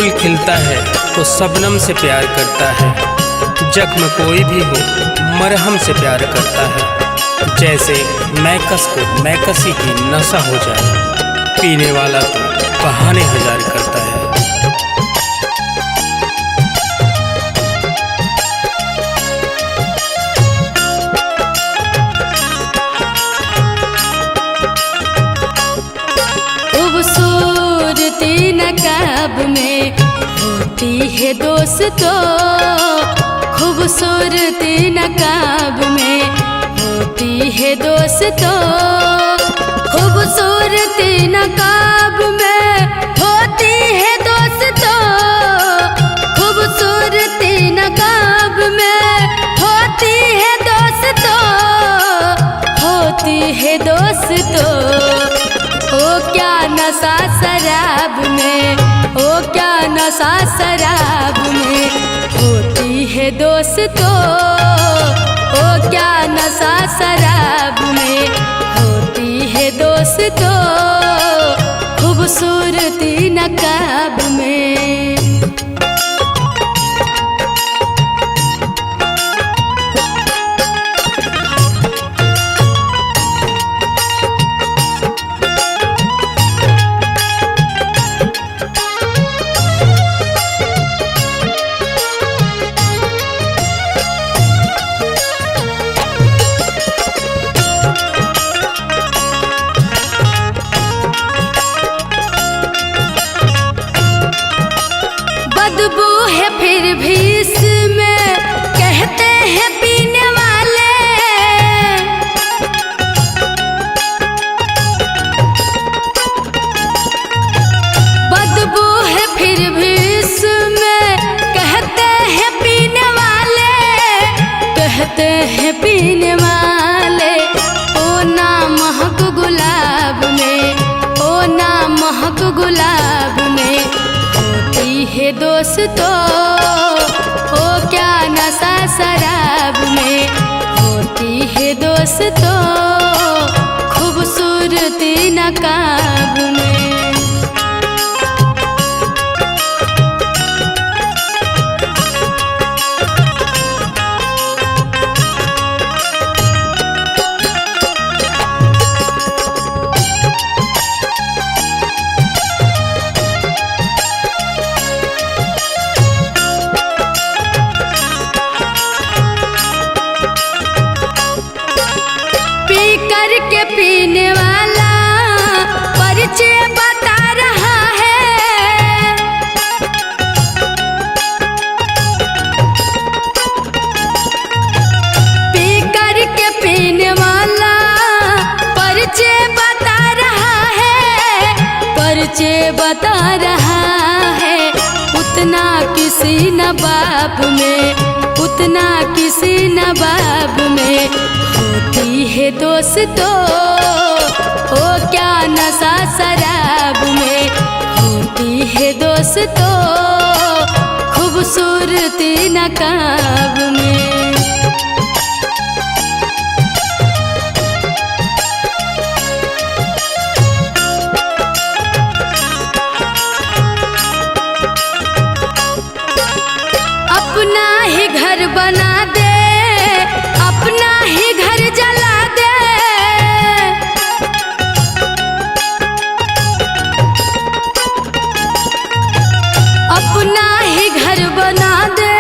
फूल खिलता है तो शबनम से प्यार करता है। जख्म कोई भी हो मरहम से प्यार करता है। जैसे मैकस को मैकसी की नशा हो जाए, पीने वाला तो बहाने हजार करता है। खूबसूरती नकाब में होती है दोस्तों, खूबसूरती नकाब में होती है दोस्तों, खूबसूरती नकाब में होती है दोस्तों, खूबसूरती नकाब में होती है दोस्तों, होती है दोस्तों। ओ क्या नशा शराब में, ओ क्या नशा शराब में होती है दोस्तों, ओ क्या नशा शराब में होती है दोस्तों, खूबसूरती नकाब में। बदबू है फिर भी इसमें कहते हैं पीने वाले, बदबू है फिर भी इसमें कहते हैं पीने वाले, कहते हैं पीने वाले। ओ ना महक गुलाब में, ओ ना महक गुलाब में होती है दोस्तों, ओ क्या नशा शराब में होती है दोस्तों, खूबसूरती नकाब में। करके पीने वाला परिचय बता रहा है, पी करके पीने वाला परिचय बता रहा है, परिचय बता रहा है। उतना किसी नवाब में, उतना किसी नवाब में होती है दोस्तों, ओ क्या नशा शराब में होती है दोस्तों, खूबसूरती नकाब में। अपना ही घर बना दे, अपना ही घर जला दे, अपना ही घर बना दे,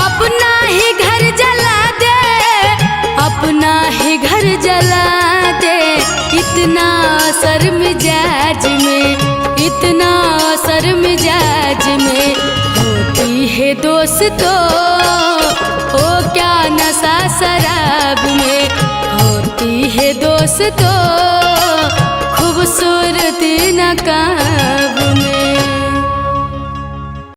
अपना ही घर जला दे, अपना ही घर जला दे। इतना असर मिजाज में, इतना असर मिजाज में होती है दोस्तों, ओ क्या नशा शराब में होती है दोस्तों, खूबसूरती नकाब में।